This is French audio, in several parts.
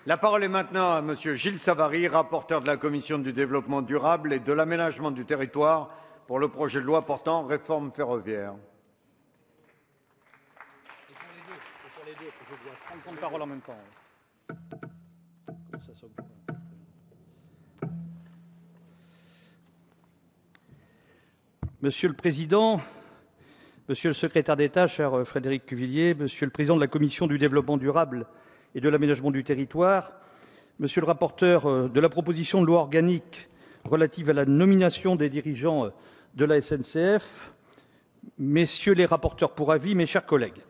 La parole est maintenant à Monsieur Gilles Savary, rapporteur de la Commission du développement durable et de l'aménagement du territoire pour le projet de loi portant réforme ferroviaire. Monsieur le Président, Monsieur le Secrétaire d'État, cher Frédéric Cuvillier, Monsieur le Président de la Commission du développement durable et de l'aménagement du territoire, Monsieur le rapporteur de la proposition de loi organique relative à la nomination des dirigeants de la SNCF, Messieurs les rapporteurs pour avis, mes chers collègues.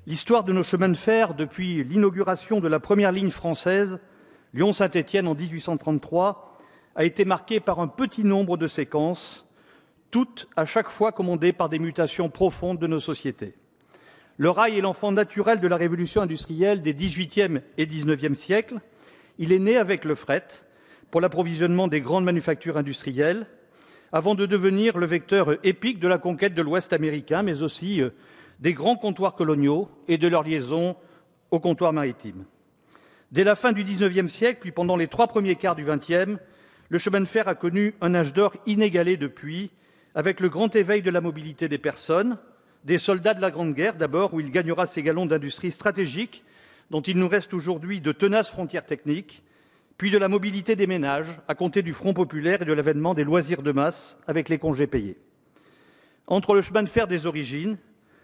L'histoire de nos chemins de fer depuis l'inauguration de la première ligne française, Lyon-Saint-Étienne en 1833, a été marquée par un petit nombre de séquences, toutes à chaque fois commandées par des mutations profondes de nos sociétés. Le rail est l'enfant naturel de la révolution industrielle des XVIIIe et XIXe siècles. Il est né avec le fret pour l'approvisionnement des grandes manufactures industrielles, avant de devenir le vecteur épique de la conquête de l'Ouest américain, mais aussi des grands comptoirs coloniaux et de leur liaison aux comptoirs maritimes. Dès la fin du XIXe siècle, puis pendant les 3 premiers quarts du XXe, le chemin de fer a connu un âge d'or inégalé depuis, avec le grand éveil de la mobilité des personnes, des soldats de la Grande Guerre d'abord, où il gagnera ses galons d'industrie stratégique, dont il nous reste aujourd'hui de tenaces frontières techniques, puis de la mobilité des ménages, à compter du Front populaire et de l'avènement des loisirs de masse avec les congés payés. Entre le chemin de fer des origines,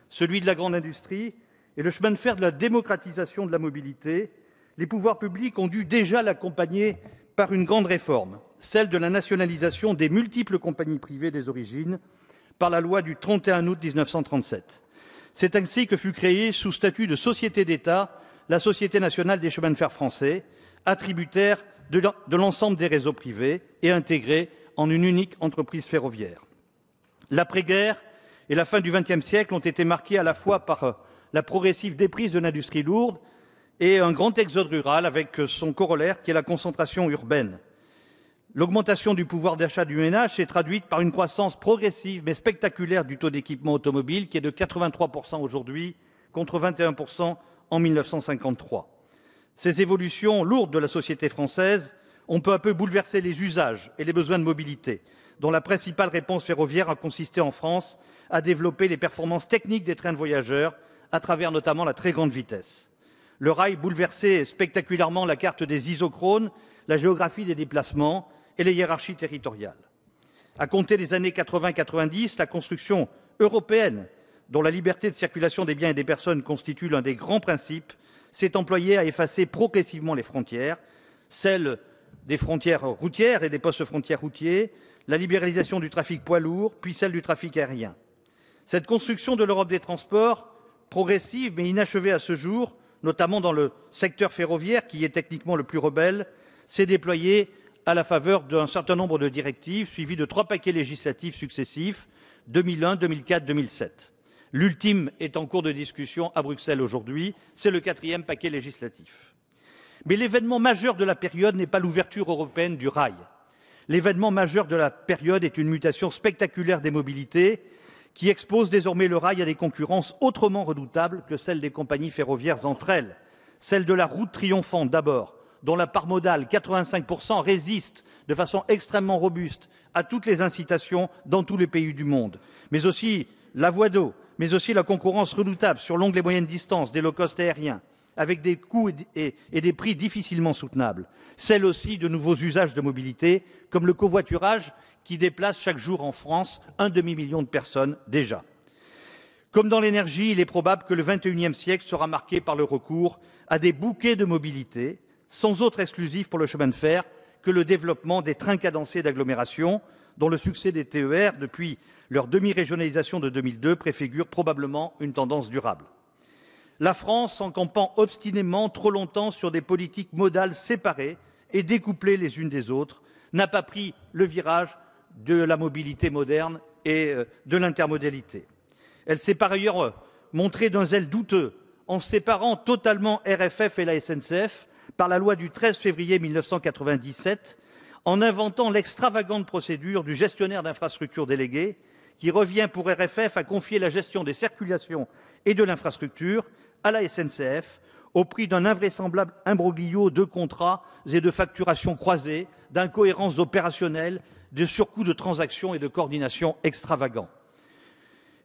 celui de la grande industrie, et le chemin de fer de la démocratisation de la mobilité, les pouvoirs publics ont dû déjà l'accompagner par une grande réforme, celle de la nationalisation des multiples compagnies privées des origines par la loi du 31 août 1937. C'est ainsi que fut créée, sous statut de société d'État, la Société nationale des chemins de fer français, attributaire de l'ensemble des réseaux privés et intégrée en une unique entreprise ferroviaire. L'après-guerre et la fin du XXe siècle ont été marquées à la fois par la progressive déprise de l'industrie lourde et un grand exode rural avec son corollaire qui est la concentration urbaine. L'augmentation du pouvoir d'achat du ménage s'est traduite par une croissance progressive mais spectaculaire du taux d'équipement automobile qui est de 83% aujourd'hui contre 21% en 1953. Ces évolutions lourdes de la société française ont peu à peu bouleversé les usages et les besoins de mobilité, dont la principale réponse ferroviaire a consisté en France à développer les performances techniques des trains de voyageurs à travers notamment la très grande vitesse. Le rail bouleversait spectaculairement la carte des isochrones, la géographie des déplacements et les hiérarchies territoriales. À compter des années 80-90, la construction européenne, dont la liberté de circulation des biens et des personnes constitue l'un des grands principes, s'est employée à effacer progressivement les frontières, celles des frontières routières et des postes frontières routiers, la libéralisation du trafic poids lourd, puis celle du trafic aérien. Cette construction de l'Europe des transports, progressive mais inachevée à ce jour, notamment dans le secteur ferroviaire, qui est techniquement le plus rebelle, s'est déployée à la faveur d'un certain nombre de directives, suivies de 3 paquets législatifs successifs, 2001, 2004, 2007. L'ultime est en cours de discussion à Bruxelles aujourd'hui, c'est le 4e paquet législatif. Mais l'événement majeur de la période n'est pas l'ouverture européenne du rail. L'événement majeur de la période est une mutation spectaculaire des mobilités qui expose désormais le rail à des concurrences autrement redoutables que celles des compagnies ferroviaires entre elles. Celle de la route triomphante d'abord, dont la part modale, 85%, résiste de façon extrêmement robuste à toutes les incitations dans tous les pays du monde, mais aussi la voie d'eau, mais aussi la concurrence redoutable sur longues et moyennes distances des low-cost aériens, avec des coûts et des prix difficilement soutenables. Celle aussi de nouveaux usages de mobilité, comme le covoiturage, qui déplace chaque jour en France 1 demi-million de personnes déjà. Comme dans l'énergie, il est probable que le XXIe siècle sera marqué par le recours à des bouquets de mobilité, sans autre exclusif pour le chemin de fer que le développement des trains cadencés d'agglomération, dont le succès des TER depuis leur demi-régionalisation de 2002 préfigure probablement une tendance durable. La France, en campant obstinément trop longtemps sur des politiques modales séparées et découplées les unes des autres, n'a pas pris le virage de la mobilité moderne et de l'intermodalité. Elle s'est par ailleurs montrée d'un zèle douteux en séparant totalement RFF et la SNCF par la loi du 13 février 1997, en inventant l'extravagante procédure du gestionnaire d'infrastructure délégué, qui revient pour RFF à confier la gestion des circulations et de l'infrastructure à la SNCF, au prix d'un invraisemblable imbroglio de contrats et de facturations croisées, d'incohérences opérationnelles, de surcoûts de transactions et de coordination extravagants.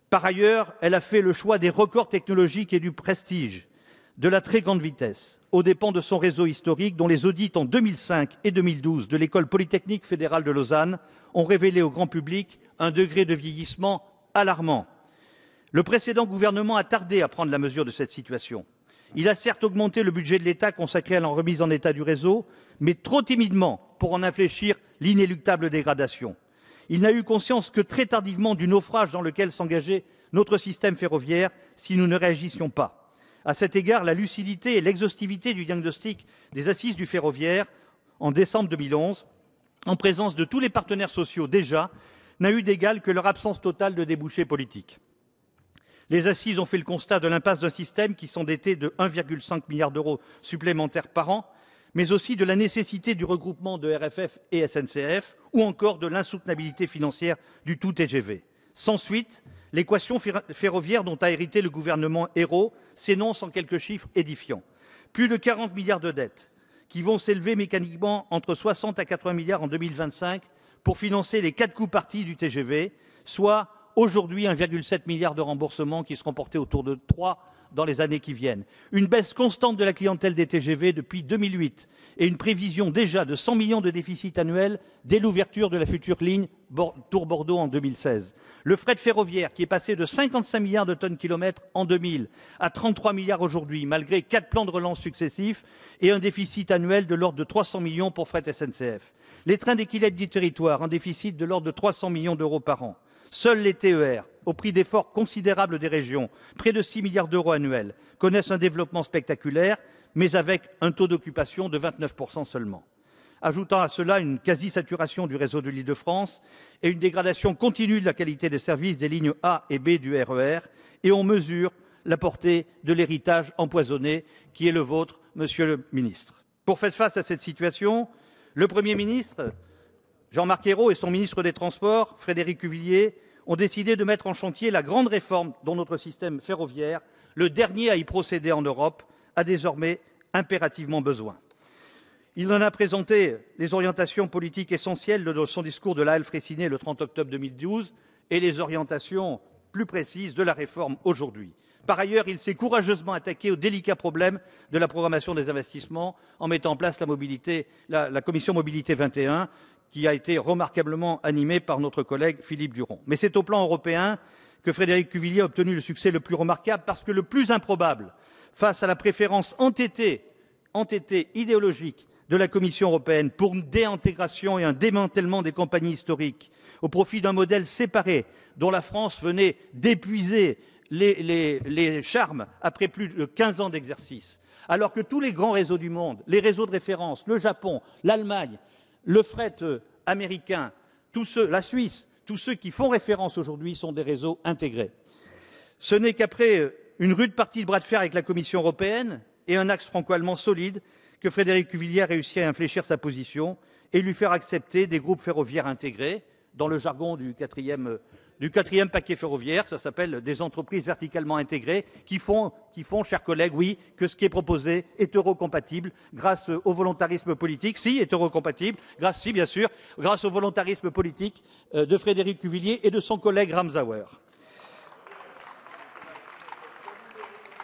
Par ailleurs, elle a fait le choix des records technologiques et du prestige, de la très grande vitesse, aux dépens de son réseau historique, dont les audits en 2005 et 2012 de l'École polytechnique fédérale de Lausanne ont révélé au grand public un degré de vieillissement alarmant. Le précédent gouvernement a tardé à prendre la mesure de cette situation. Il a certes augmenté le budget de l'État consacré à la remise en état du réseau, mais trop timidement pour en infléchir l'inéluctable dégradation. Il n'a eu conscience que très tardivement du naufrage dans lequel s'engageait notre système ferroviaire si nous ne réagissions pas. À cet égard, la lucidité et l'exhaustivité du diagnostic des assises du ferroviaire en décembre 2011, en présence de tous les partenaires sociaux déjà, n'a eu d'égal que leur absence totale de débouchés politiques. Les assises ont fait le constat de l'impasse d'un système qui s'endettait de 1,5 milliard d'euros supplémentaires par an, mais aussi de la nécessité du regroupement de RFF et SNCF, ou encore de l'insoutenabilité financière du tout TGV. Sans suite, l'équation ferroviaire dont a hérité le gouvernement Ayrault s'énonce en quelques chiffres édifiants. Plus de 40 milliards de dettes, qui vont s'élever mécaniquement entre 60 à 80 milliards en 2025 pour financer les 4 coûts parties du TGV, soit aujourd'hui 1,7 milliard de remboursements qui seront portés autour de 3 dans les années qui viennent. Une baisse constante de la clientèle des TGV depuis 2008 et une prévision déjà de 100 millions de déficit annuel dès l'ouverture de la future ligne Tours-Bordeaux en 2016. Le fret ferroviaire qui est passé de 55 milliards de tonnes-kilomètres en 2000 à 33 milliards aujourd'hui, malgré 4 plans de relance successifs et un déficit annuel de l'ordre de 300 millions pour fret SNCF. Les trains d'équilibre du territoire, un déficit de l'ordre de 300 millions d'euros par an. Seuls les TER, au prix d'efforts considérables des régions, près de 6 milliards d'euros annuels, connaissent un développement spectaculaire, mais avec un taux d'occupation de 29% seulement. Ajoutant à cela une quasi-saturation du réseau de l'Île-de-France et une dégradation continue de la qualité des services des lignes A et B du RER, et on mesure la portée de l'héritage empoisonné qui est le vôtre, Monsieur le Ministre. Pour faire face à cette situation, le Premier ministre Jean-Marc Ayrault et son ministre des Transports, Frédéric Cuvillier, ont décidé de mettre en chantier la grande réforme dont notre système ferroviaire, le dernier à y procéder en Europe, a désormais impérativement besoin. Il en a présenté les orientations politiques essentielles de son discours de La Halle-Freycinet le 30 octobre 2012 et les orientations plus précises de la réforme aujourd'hui. Par ailleurs, il s'est courageusement attaqué au délicat problème de la programmation des investissements en mettant en place la commission Mobilité 21, qui a été remarquablement animée par notre collègue Philippe Duron. Mais c'est au plan européen que Frédéric Cuvillier a obtenu le succès le plus remarquable, parce que le plus improbable, face à la préférence entêtée idéologique de la Commission européenne pour une déintégration et un démantèlement des compagnies historiques, au profit d'un modèle séparé dont la France venait d'épuiser les charmes après plus de 15 ans d'exercice, alors que tous les grands réseaux du monde, les réseaux de référence, le Japon, l'Allemagne, le fret américain, la Suisse, tous ceux qui font référence aujourd'hui sont des réseaux intégrés. Ce n'est qu'après une rude partie de bras de fer avec la Commission européenne et un axe franco-allemand solide que Frédéric Cuvillier a réussi à infléchir sa position et lui faire accepter des groupes ferroviaires intégrés. Dans le jargon du quatrième paquet ferroviaire, ça s'appelle des entreprises verticalement intégrées qui font, chers collègues, oui, que ce qui est proposé est eurocompatible grâce au volontarisme politique. Si, est eurocompatible, bien sûr, grâce au volontarisme politique de Frédéric Cuvillier et de son collègue Ramsauer.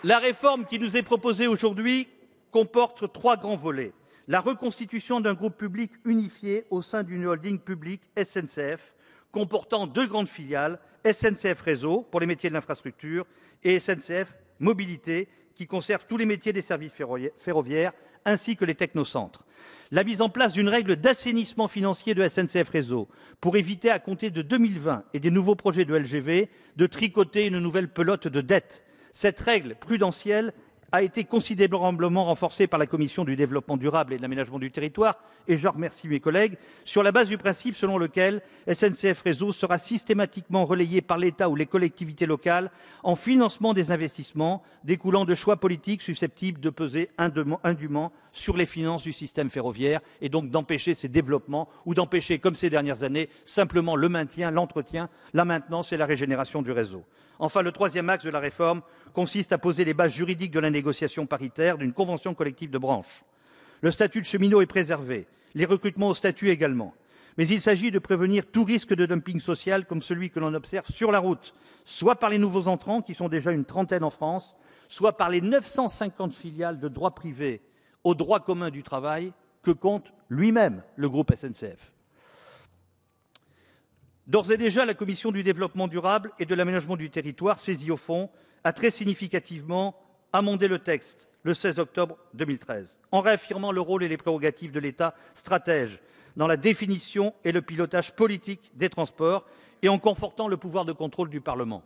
La réforme qui nous est proposée aujourd'hui comporte 3 grands volets. La reconstitution d'un groupe public unifié au sein d'une holding publique SNCF, comportant 2 grandes filiales, SNCF Réseau pour les métiers de l'infrastructure et SNCF Mobilité qui conserve tous les métiers des services ferroviaires ainsi que les technocentres. La mise en place d'une règle d'assainissement financier de SNCF Réseau pour éviter à compter de 2020 et des nouveaux projets de LGV de tricoter une nouvelle pelote de dette. Cette règle prudentielle a été considérablement renforcée par la Commission du développement durable et de l'aménagement du territoire, et j'en remercie mes collègues, sur la base du principe selon lequel SNCF Réseau sera systématiquement relayé par l'État ou les collectivités locales en financement des investissements découlant de choix politiques susceptibles de peser indûment sur les finances du système ferroviaire et donc d'empêcher ces développements ou d'empêcher, comme ces dernières années, simplement le maintien, l'entretien, la maintenance et la régénération du réseau. Enfin, le troisième axe de la réforme consiste à poser les bases juridiques de la négociation paritaire d'une convention collective de branche. Le statut de cheminot est préservé, les recrutements au statut également. Mais il s'agit de prévenir tout risque de dumping social comme celui que l'on observe sur la route, soit par les nouveaux entrants, qui sont déjà une trentaine en France, soit par les 950 filiales de droit privé au droit commun du travail que compte lui-même le groupe SNCF. D'ores et déjà, la Commission du développement durable et de l'aménagement du territoire, saisie au fond, a très significativement amendé le texte le 16 octobre 2013, en réaffirmant le rôle et les prérogatives de l'État stratège dans la définition et le pilotage politique des transports et en confortant le pouvoir de contrôle du Parlement,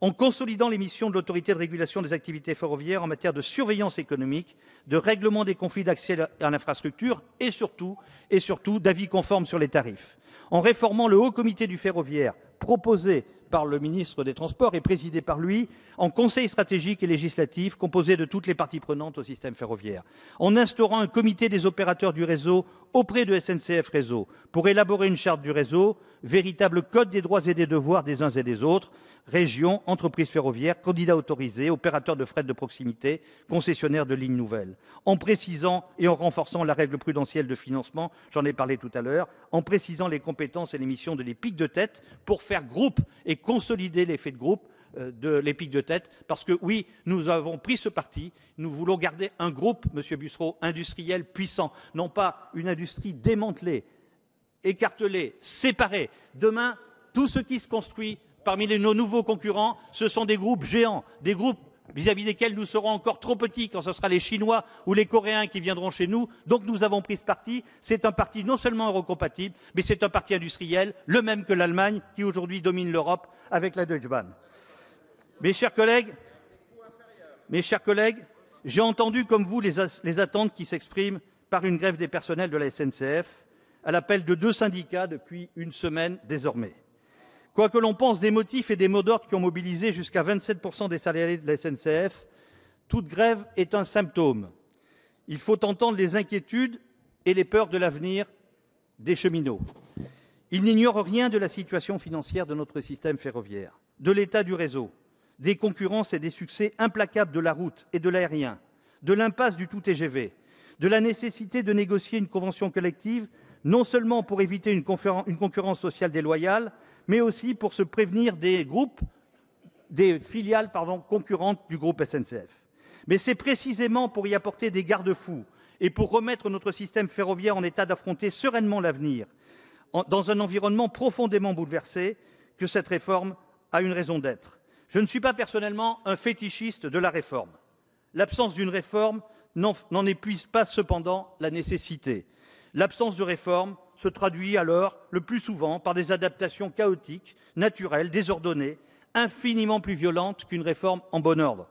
en consolidant les missions de l'autorité de régulation des activités ferroviaires en matière de surveillance économique, de règlement des conflits d'accès à l'infrastructure et surtout d'avis conformes sur les tarifs, en réformant le Haut Comité du ferroviaire proposé par le ministre des Transports et présidé par lui, en conseil stratégique et législatif composé de toutes les parties prenantes au système ferroviaire, en instaurant un comité des opérateurs du réseau auprès de SNCF Réseau pour élaborer une charte du réseau, véritable code des droits et des devoirs des uns et des autres, régions, entreprises ferroviaires, candidats autorisés, opérateurs de fret de proximité, concessionnaires de lignes nouvelles, en précisant et en renforçant la règle prudentielle de financement, j'en ai parlé tout à l'heure, en précisant les compétences et les missions de l'EPIC de tête pour faire groupe et consolider l'effet de groupe de l'EPIC de tête, parce que oui, nous avons pris ce parti, nous voulons garder un groupe, Monsieur Bussereau, industriel puissant, non pas une industrie démantelée, écartelée, séparée. Demain, tout ce qui se construit parmi nos nouveaux concurrents, ce sont des groupes géants, des groupes vis-à-vis desquels nous serons encore trop petits quand ce sera les Chinois ou les Coréens qui viendront chez nous. Donc nous avons pris ce parti. C'est un parti non seulement eurocompatible, mais c'est un parti industriel, le même que l'Allemagne, qui aujourd'hui domine l'Europe avec la Deutsche Bahn. Mes chers collègues, j'ai entendu comme vous les attentes qui s'expriment par une grève des personnels de la SNCF, à l'appel de 2 syndicats depuis une semaine désormais. Quoi que l'on pense des motifs et des mots d'ordre qui ont mobilisé jusqu'à 27% des salariés de la SNCF, toute grève est un symptôme. Il faut entendre les inquiétudes et les peurs de l'avenir des cheminots. Ils n'ignorent rien de la situation financière de notre système ferroviaire, de l'état du réseau, des concurrences et des succès implacables de la route et de l'aérien, de l'impasse du tout TGV, de la nécessité de négocier une convention collective, non seulement pour éviter une concurrence sociale déloyale, mais aussi pour se prévenir des filiales concurrentes du groupe SNCF. Mais c'est précisément pour y apporter des garde-fous et pour remettre notre système ferroviaire en état d'affronter sereinement l'avenir, dans un environnement profondément bouleversé, que cette réforme a une raison d'être. Je ne suis pas personnellement un fétichiste de la réforme. L'absence d'une réforme n'en épuise pas cependant la nécessité. L'absence de réforme se traduit alors, le plus souvent, par des adaptations chaotiques, naturelles, désordonnées, infiniment plus violentes qu'une réforme en bon ordre.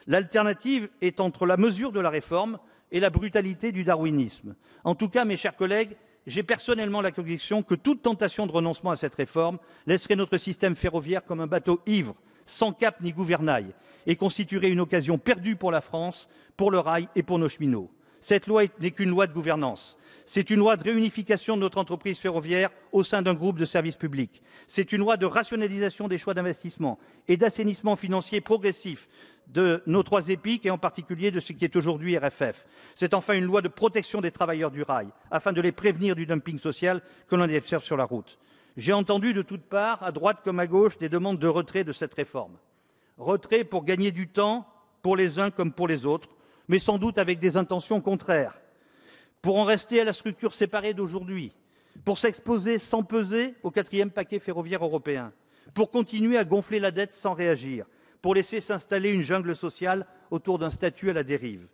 L'alternative est entre la mesure de la réforme et la brutalité du darwinisme. En tout cas, mes chers collègues, j'ai personnellement la conviction que toute tentation de renoncement à cette réforme laisserait notre système ferroviaire comme un bateau ivre, sans cap ni gouvernail, et constituerait une occasion perdue pour la France, pour le rail et pour nos cheminots. Cette loi n'est qu'une loi de gouvernance. C'est une loi de réunification de notre entreprise ferroviaire au sein d'un groupe de services publics. C'est une loi de rationalisation des choix d'investissement et d'assainissement financier progressif de nos 3 EPIC et en particulier de ce qui est aujourd'hui RFF. C'est enfin une loi de protection des travailleurs du rail, afin de les prévenir du dumping social que l'on observe sur la route. J'ai entendu de toutes parts, à droite comme à gauche, des demandes de retrait de cette réforme. Retrait pour gagner du temps, pour les uns comme pour les autres, mais sans doute avec des intentions contraires. Pour en rester à la structure séparée d'aujourd'hui, pour s'exposer sans peser au 4e paquet ferroviaire européen, pour continuer à gonfler la dette sans réagir, pour laisser s'installer une jungle sociale autour d'un statut à la dérive.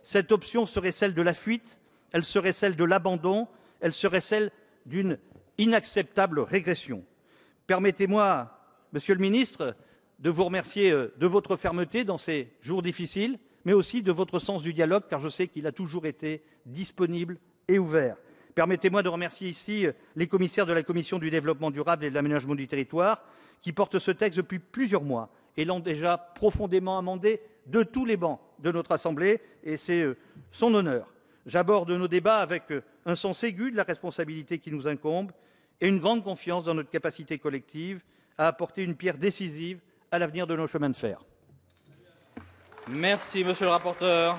Cette option serait celle de la fuite, elle serait celle de l'abandon, elle serait celle d'une inacceptable régression. Permettez-moi, Monsieur le Ministre, de vous remercier de votre fermeté dans ces jours difficiles, mais aussi de votre sens du dialogue, car je sais qu'il a toujours été disponible et ouvert. Permettez-moi de remercier ici les commissaires de la Commission du développement durable et de l'aménagement du territoire, qui portent ce texte depuis plusieurs mois et l'ont déjà profondément amendé de tous les bancs de notre Assemblée, et c'est son honneur. J'aborde nos débats avec un sens aigu de la responsabilité qui nous incombe et une grande confiance dans notre capacité collective à apporter une pierre décisive à l'avenir de nos chemins de fer. Merci, monsieur le rapporteur.